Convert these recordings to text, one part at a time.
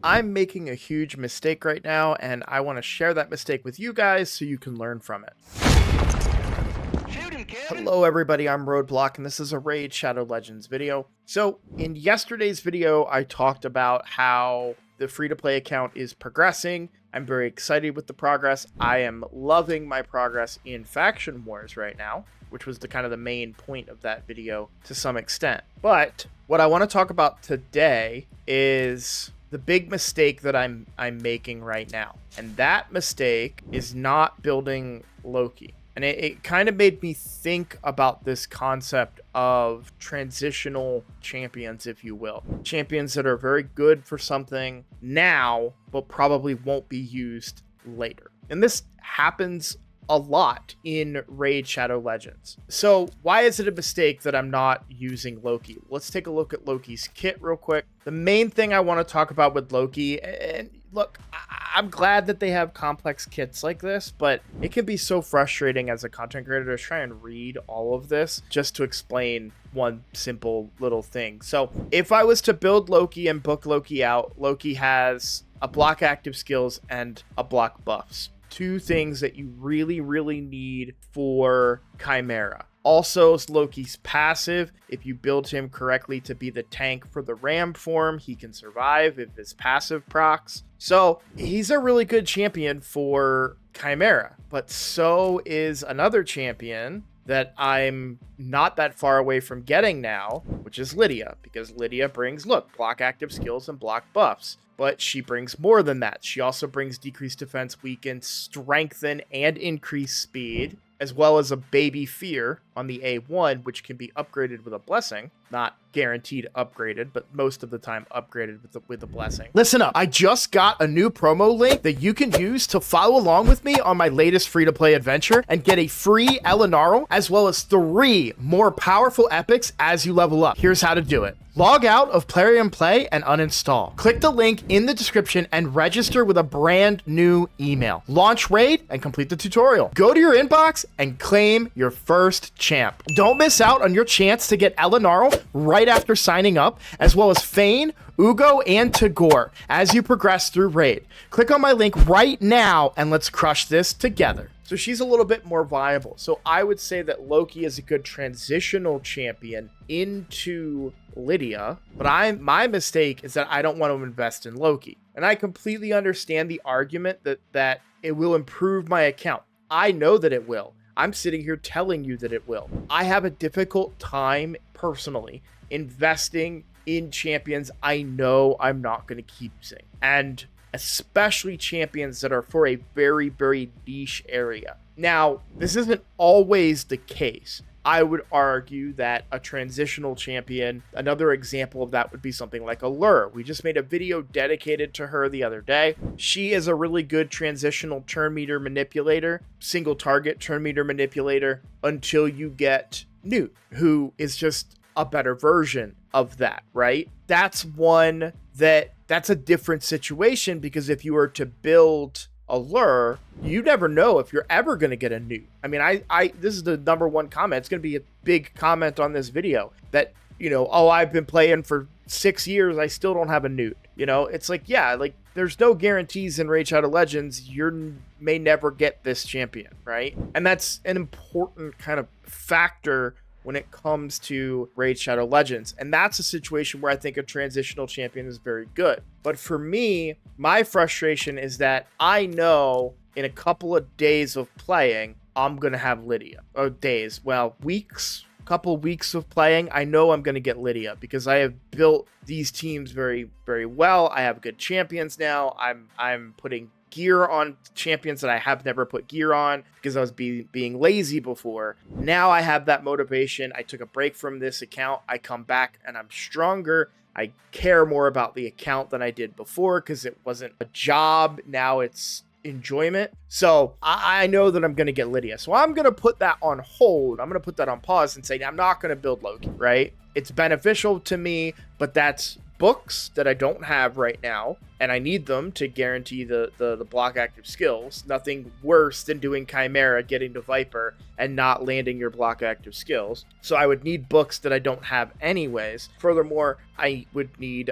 I'm making a huge mistake right now, and I want to share that mistake with you guys so you can learn from it. Shoot him, Kevin! Hello everybody, I'm Roadblock, and this is a Raid Shadow Legends video. So, in yesterday's video, I talked about how the free-to-play account is progressing. I'm very excited with the progress. I am loving my progress in Faction Wars right now, which was the kind of the main point of that video to some extent. But what I want to talk about today is the big mistake that I'm making right now. And that mistake is not building Loki. And it kind of made me think about this concept of transitional champions, if you will. Champions that are very good for something now, but probably won't be used later. And this happens a lot in Raid Shadow Legends. So why is it a mistake that I'm not using Loki? Let's take a look at Loki's kit real quick. The main thing I want to talk about with Loki, and look, I'm glad that they have complex kits like this, but it can be so frustrating as a content creator to try and read all of this just to explain one simple little thing. So if I was to build Loki and book Loki out, Loki has a block active skills and a block buffs. Two things that you really need for Chimera. Also, Loki's passive. If you build him correctly to be the tank for the ram form, he can survive if his passive procs. So he's a really good champion for Chimera, but so is another champion that I'm not that far away from getting now, which is Lydia, because Lydia brings, look, block active skills and block buffs. But she brings more than that. She also brings decreased defense, weaken, strengthen, and increase speed, as well as a baby fear on the A1, which can be upgraded with a blessing. Not guaranteed upgraded, but most of the time upgraded with a blessing. Listen up, I just got a new promo link that you can use to follow along with me on my latest free-to-play adventure and get a free Elenaril, as well as 3 more powerful epics as you level up. Here's how to do it. Log out of Plarium Play and uninstall. Click the link in the description and register with a brand new email. Launch Raid and complete the tutorial. Go to your inbox and claim your first champ. Don't miss out on your chance to get Elenaril right after signing up, as well as Fayne, Uugo, and Tagoar as you progress through Raid. Click on my link right now and let's crush this together. So she's a little bit more viable. So I would say that Loki is a good transitional champion into Lydia, but my mistake is that I don't want to invest in Loki. And I completely understand the argument that it will improve my account. I know that it will. I'm sitting here telling you that it will. I have a difficult time personally investing in champions I know I'm not going to keep using. And especially champions that are for a very niche area. Now, this isn't always the case. I would argue that a transitional champion, another example of that would be something like Allure. We just made a video dedicated to her the other day. She is a really good transitional turn meter manipulator, single target turn meter manipulator, until you get Newt, who is just a better version of that, right? That's a different situation, because if you were to build Allure, you never know if you're ever going to get a Newt. I mean, this is the #1 comment. It's going to be a big comment on this video that, you know, oh, I've been playing for 6 years, I still don't have a Newt. You know, it's like, yeah, like there's no guarantees in Raid Shadow Legends. You may never get this champion, right? And that's an important kind of factor when it comes to Raid Shadow Legends. And that's a situation where I think a transitional champion is very good. But for me, my frustration is that I know in a couple of days of playing, I'm going to have Lydia. Or days, well, weeks, couple weeks of playing, I know I'm going to get Lydia because I have built these teams very well. I have good champions now. I'm putting gear on champions that I have never put gear on because I was being lazy before. Now I have that motivation. I took a break from this account. I come back and I'm stronger. I care more about the account than I did before because it wasn't a job. Now it's enjoyment. So I know that I'm going to get Lydia. So I'm going to put that on hold. I'm going to put that on pause and say, I'm not going to build Loki, right? It's beneficial to me, but that's books that I don't have right now, and I need them to guarantee the block active skills. Nothing worse than doing Chimera, getting to Viper, and not landing your block active skills. So I would need books that I don't have anyways. Furthermore, I would need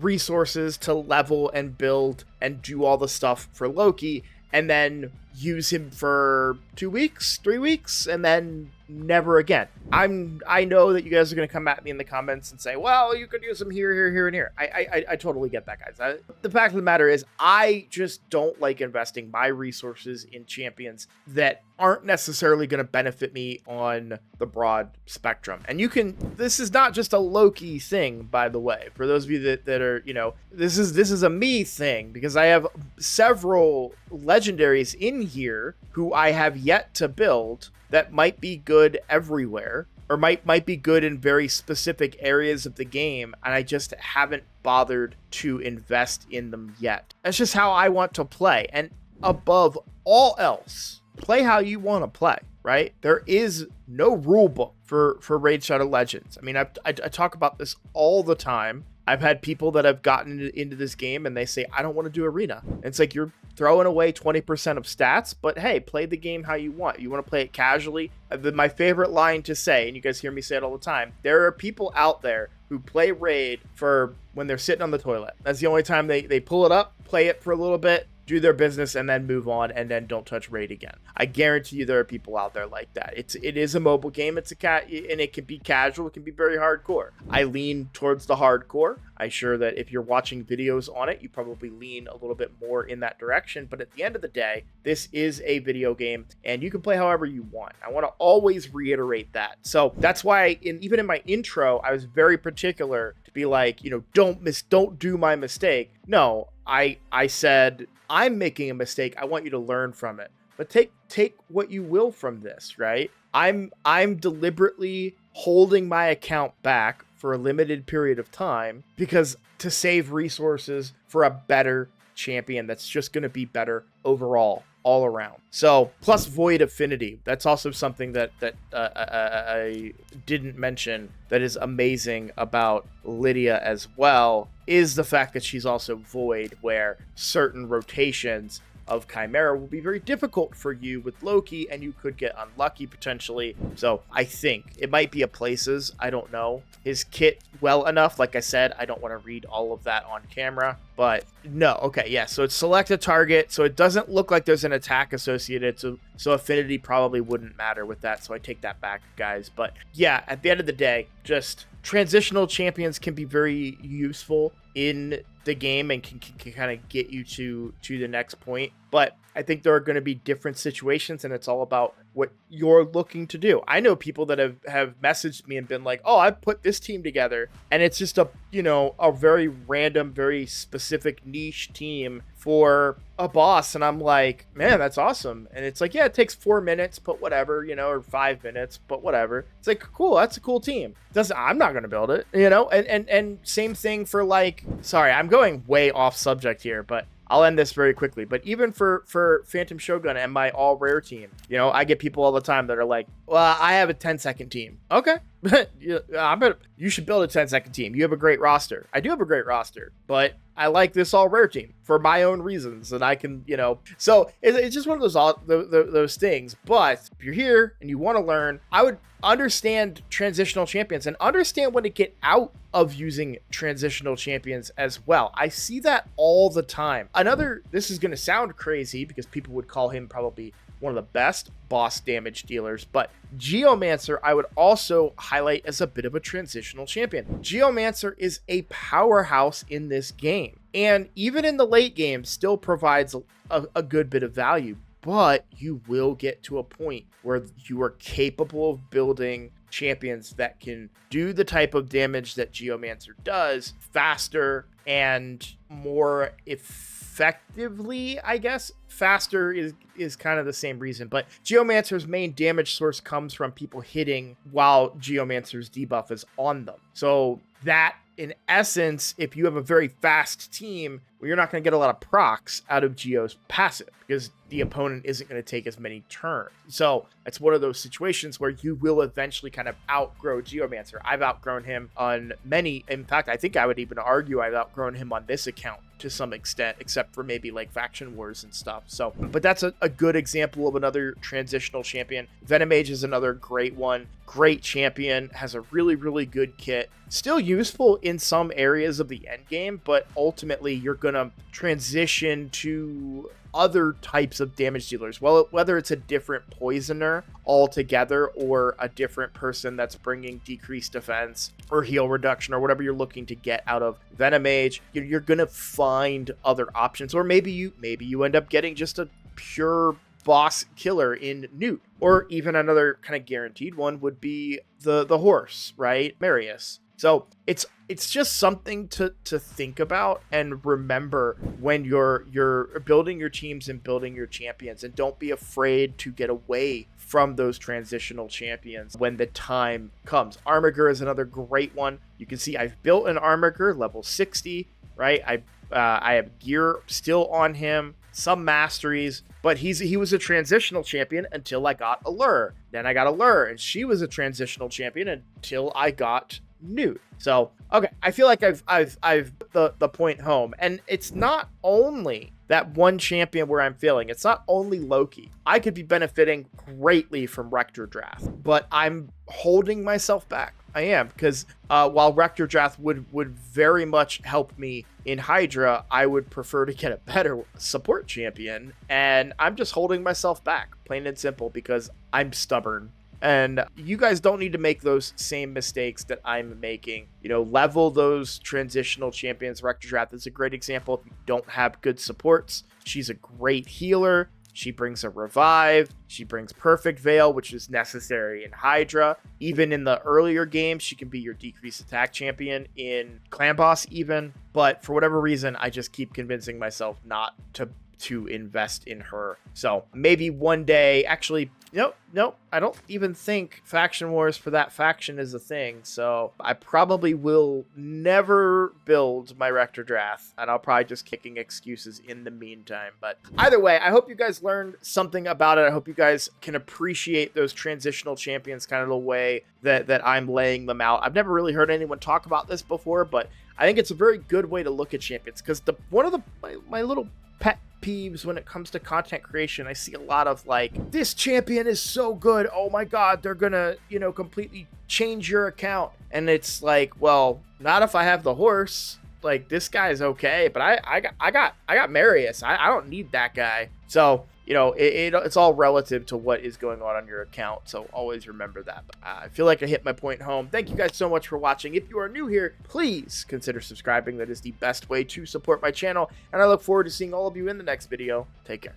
resources to level and build and do all the stuff for Loki, and then use him for 2 weeks, 3 weeks, and then never again. I know that you guys are going to come at me in the comments and say, well, you could use him here, and here. I totally get that, guys. The fact of the matter is, I just don't like investing my resources in champions that aren't necessarily going to benefit me on the broad spectrum. And this is not just a Loki thing, by the way, for those of you that are, this is a me thing, because I have several legendaries in here who I have yet to build that might be good everywhere, or might be good in very specific areas of the game, and I just haven't bothered to invest in them yet. That's just how I want to play. And above all else, play how you want to play, right? There is no rule book for Raid Shadow Legends. I mean, I talk about this all the time. I've had people that have gotten into this game and they say, I don't want to do arena. And it's like, you're throwing away 20% of stats, but hey, play the game how you want. You want to play it casually. My favorite line to say, and you guys hear me say it all the time, there are people out there who play Raid for when they're sitting on the toilet. That's the only time they pull it up, play it for a little bit, do their business, and then move on, and then don't touch Raid again. I guarantee you there are people out there like that. It is a mobile game. And it can be casual. It can be very hardcore. I lean towards the hardcore. I'm sure that if you're watching videos on it, you probably lean a little bit more in that direction. But at the end of the day, this is a video game, and you can play however you want. I want to always reiterate that. So that's why, even in my intro, I was very particular to be like, don't do my mistake. No, I said, I'm making a mistake. I want you to learn from it. But take what you will from this, right? I'm deliberately holding my account back for a limited period of time because to save resources for a better champion that's just going to be better overall, all around. So, plus Void Affinity. That's also something that I didn't mention that is amazing about Lydia as well, is the fact that she's also Void, where certain rotations of Chimera will be very difficult for you with Loki, and you could get unlucky potentially. So I think it might be a places. I don't know his kit well enough. Like I said, I don't want to read all of that on camera, but no. Okay. Yeah. So it's select a target. So it doesn't look like there's an attack associated. So affinity probably wouldn't matter with that. So I take that back, guys. But yeah, at the end of the day, just transitional champions can be very useful in the game and can kind of get you to the next point. But I think there are going to be different situations, and it's all about what you're looking to do. I know people that have messaged me and been like, oh, I put this team together, and it's just a very random, very specific niche team for a boss. And I'm like, man, that's awesome. And it's like, yeah, it takes 4 minutes, but whatever, or 5 minutes, but whatever. It's like, cool, that's a cool team. I'm not going to build it, and same thing for sorry, I'm going way off subject here, but I'll end this very quickly. But even for Phantom Shogun and my all rare team, I get people all the time that are like, well, I have a 10-second team. Okay. You should build a 10-second team. You have a great roster. I do have a great roster, but I like this all rare team for my own reasons, and I can, so it's just one of those things. But if you're here and you want to learn, I would understand transitional champions and understand when to get out of using transitional champions as well. I see that all the time. This is going to sound crazy because people would call him probably one of the best boss damage dealers, but Geomancer I would also highlight as a bit of a transitional champion. Geomancer is a powerhouse in this game, and even in the late game still provides a good bit of value, but you will get to a point where you are capable of building champions that can do the type of damage that Geomancer does faster and more effectively, I guess. Faster is kind of the same reason, but Geomancer's main damage source comes from people hitting while Geomancer's debuff is on them. So that, in essence, if you have a very fast team well, you're not going to get a lot of procs out of Geo's passive because the opponent isn't going to take as many turns. So it's one of those situations where you will eventually kind of outgrow Geomancer. I've outgrown him on many. In fact, I think I would even argue I've outgrown him on this account to some extent, except for maybe like faction wars and stuff. So, but that's a good example of another transitional champion. Venomage is another great one. Great champion, has a really, really good kit. Still useful in some areas of the end game, but ultimately you're gonna transition to other types of damage dealers. Well, whether it's a different poisoner altogether or a different person that's bringing decreased defense or heal reduction or whatever you're looking to get out of Venomage, you're gonna find other options. Or maybe you end up getting just a pure boss killer in Newt. Or even another kind of guaranteed one would be the horse, right? Marius. So it's just something to think about and remember when you're building your teams and building your champions, and don't be afraid to get away from those transitional champions when the time comes. Armiger is another great one. You can see I've built an Armiger level 60, right? I have gear still on him, some masteries, but he was a transitional champion until I got Allure. Then I got Allure, and she was a transitional champion until I got Newt. So okay, I feel like I've put the point home, and it's not only that one champion where I'm failing. It's not only Loki. I could be benefiting greatly from Rector Drath, but I'm holding myself back. I am, because while Rector Drath would very much help me in Hydra, I would prefer to get a better support champion, and I'm just holding myself back, plain and simple, because I'm stubborn. And you guys don't need to make those same mistakes that I'm making. You know, level those transitional champions. Rector Drath is a great example. If you don't have good supports, she's a great healer. She brings a revive. She brings perfect veil, which is necessary in Hydra. Even in the earlier games, she can be your decreased attack champion in Clan Boss even. But for whatever reason, I just keep convincing myself not to invest in her. So maybe one day, actually, nope, I don't even think faction wars for that faction is a thing. So I probably will never build my Rector Drath, and I'll probably just kicking excuses in the meantime. But either way, I hope you guys learned something about it. I hope you guys can appreciate those transitional champions kind of the way that I'm laying them out. I've never really heard anyone talk about this before, but I think it's a very good way to look at champions, because one of my little pet peeves when it comes to content creation, I see a lot of like, this champion is so good, oh my god, they're gonna, completely change your account. And it's like, well, not if I have the horse. Like, this guy's okay, but I got Marius. I don't need that guy. So it's all relative to what is going on your account, so always remember that. But I feel like I hit my point home. Thank you guys so much for watching. If you are new here, please consider subscribing. That is the best way to support my channel, and I look forward to seeing all of you in the next video. Take care.